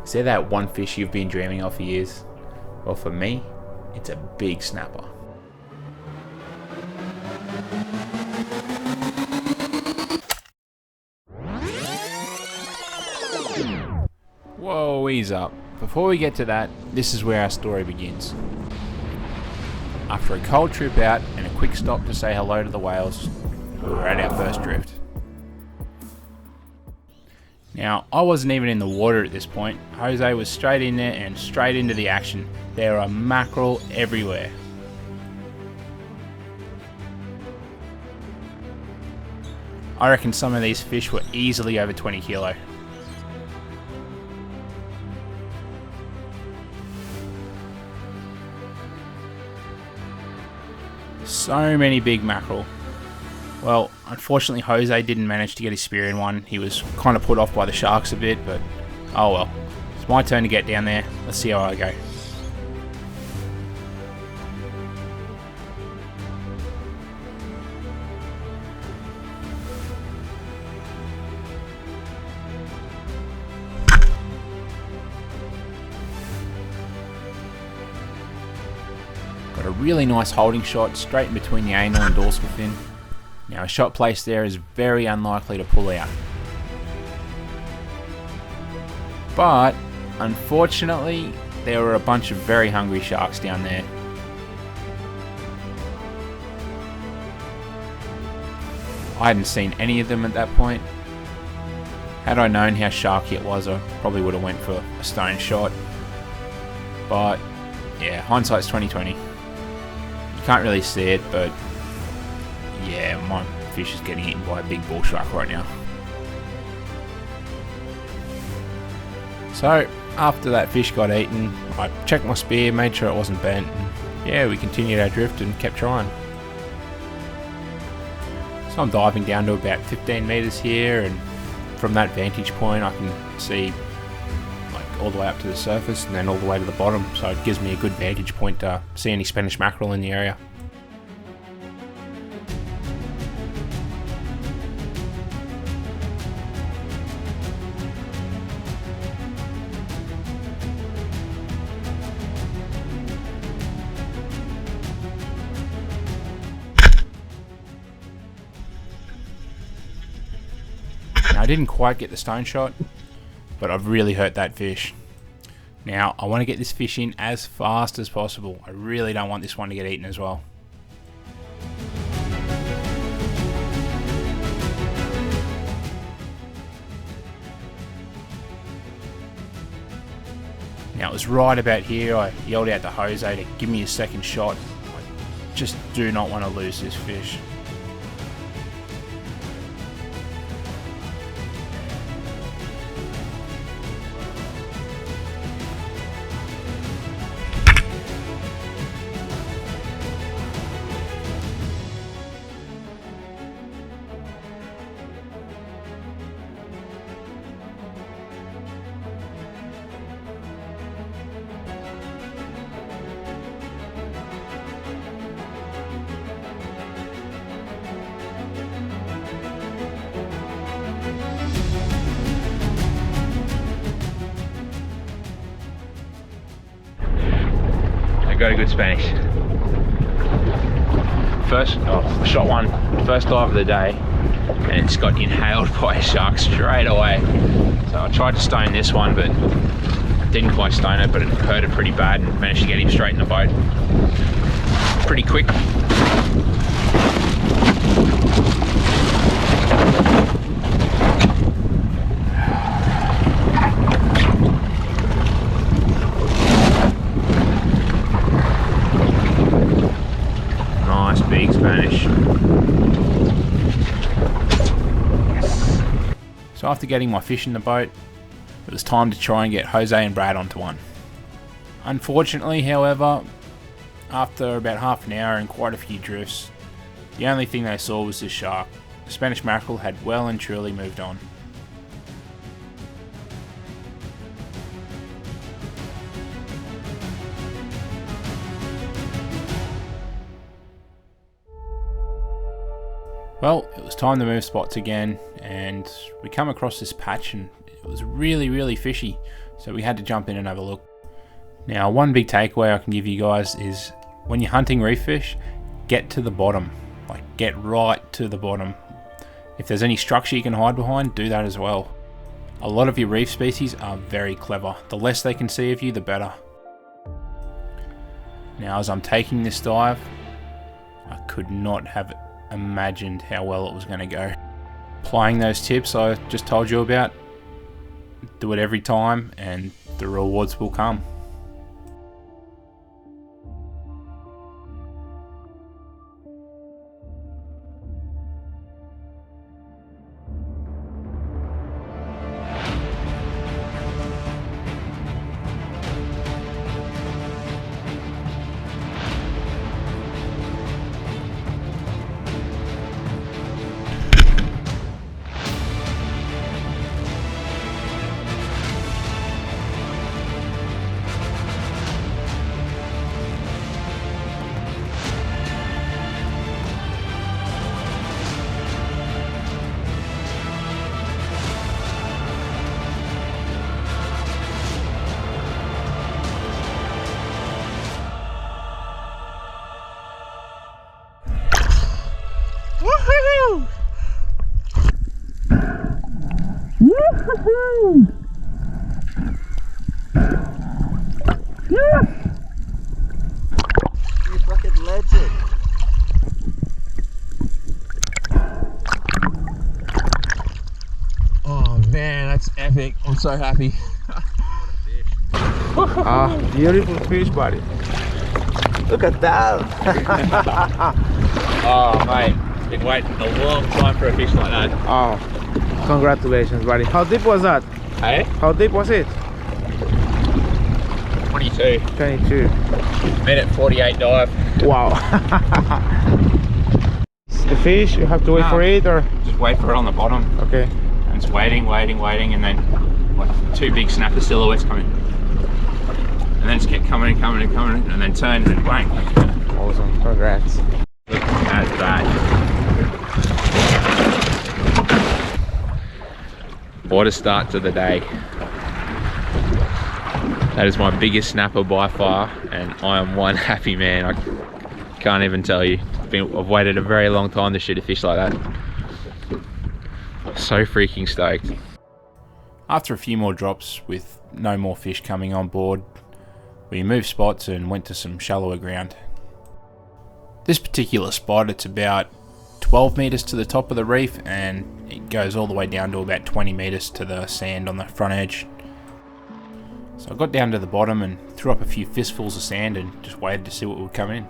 Is there that one fish you've been dreaming of for years? Well, for me, it's a big snapper. Whoa, ease up. Before we get to that, this is where our story begins. After a cold trip out and a quick stop to say hello to the whales, we were at our first drift. Now, I wasn't even in the water at this point. Jose was straight in there and straight into the action. There are mackerel everywhere. I reckon some of these fish were easily over 20 kilo. So many big mackerel. Well, unfortunately Jose didn't manage to get his spear in one. He was kind of put off by the sharks a bit, but oh well. It's my turn to get down there. Let's see how I go. Got a really nice holding shot straight in between the anal and dorsal fin. Now a shot placed there is very unlikely to pull out. But unfortunately there were a bunch of very hungry sharks down there. I hadn't seen any of them at that point. Had I known how sharky it was, I probably would have went for a stone shot. But yeah, hindsight's 2020. You can't really see it, but yeah, my fish is getting eaten by a big bull shark right now. So after that fish got eaten, I checked my spear, made sure it wasn't bent, and yeah, we continued our drift and kept trying. So I'm diving down to about 15 meters here, and from that vantage point I can see like all the way up to the surface and then all the way to the bottom, so it gives me a good vantage point to see any Spanish mackerel in the area. Now, I didn't quite get the stone shot, but I've really hurt that fish. Now, I want to get this fish in as fast as possible. I really don't want this one to get eaten as well. Now, it was right about here. I yelled out to Jose to give me a second shot. I just do not want to lose this fish. Got a good Spanish. Shot one, first dive of the day, and it's got inhaled by a shark straight away. So I tried to stone this one, but didn't quite stone it, but it hurt it pretty bad and managed to get him straight in the boat. Pretty quick. Big Spanish. Yes. So after getting my fish in the boat, it was time to try and get Jose and Brad onto one. Unfortunately, however, after about half an hour and quite a few drifts, the only thing they saw was this shark. The Spanish mackerel had well and truly moved on. Well, it was time to move spots again, and we come across this patch and it was really fishy. so we had to jump in and have a look. Now, one big takeaway I can give you guys is when you're hunting reef fish, get to the bottom. Like, get right to the bottom. If there's any structure you can hide behind, do that as well. A lot of your reef species are very clever. The less they can see of you, the better. Now, as I'm taking this dive, I could not have imagined how well it was going to go. Applying those tips I just told you about, do it every time and the rewards will come. Woohoo! Woohoo! Yes! You fucking legend. Oh man, that's epic. I'm so happy. Beautiful fish, buddy. Look at that. Oh mate, been waiting a long time for a fish like that. Oh, congratulations, buddy. How deep was that? Hey? How deep was it? 22. 22. Minute 48 dive. Wow. The fish, you have to wait for it, or? Just wait for it on the bottom. Okay. And it's waiting, and then like two big snapper silhouettes come in. And then just kept coming and coming and coming, and then turned and bang. Awesome, congrats. Look at that. What a start to the day. That is my biggest snapper by far, and I am one happy man. I can't even tell you. I've waited a very long time to shoot a fish like that. So freaking stoked. After a few more drops with no more fish coming on board, we moved spots and went to some shallower ground. This particular spot, it's about 12 meters to the top of the reef, and it goes all the way down to about 20 meters to the sand on the front edge. So I got down to the bottom and threw up a few fistfuls of sand and just waited to see what would come in.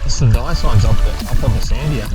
Some nice ones up on the sand here.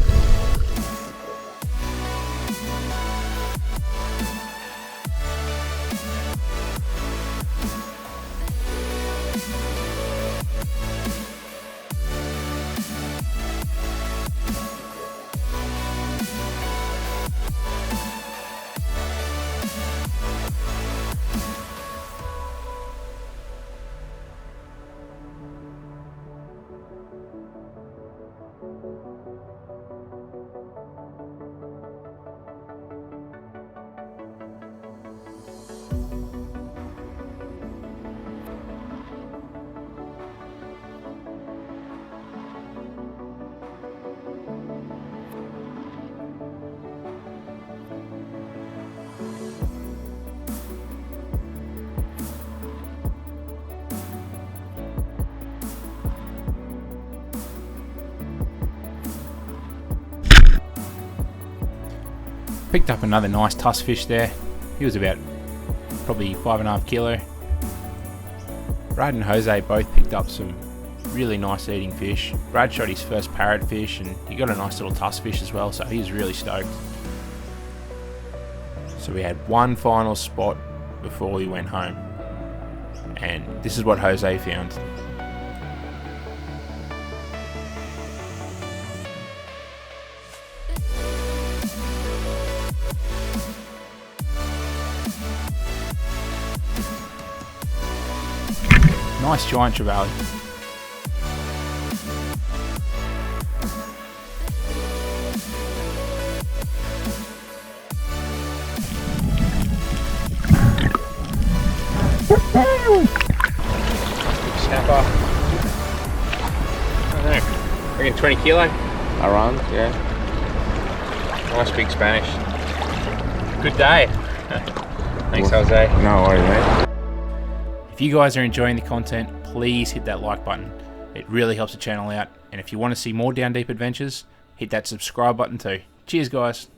Picked up another nice tusk fish there. He was about probably 5.5 kilo. Brad and Jose both picked up some really nice eating fish. Brad shot his first parrotfish and he got a nice little tusk fish as well, so he was really stoked. So we had one final spot before we went home, and this is what Jose found. Nice giant trevally. Snapper. I don't know. Reckon 20 kilo? Around, yeah. Nice big Spanish. Good day. Thanks, Jose. No worries, mate. If you guys are enjoying the content, please hit that like button. It really helps the channel out. And if you want to see more Down Deep adventures, hit that subscribe button too. Cheers, guys.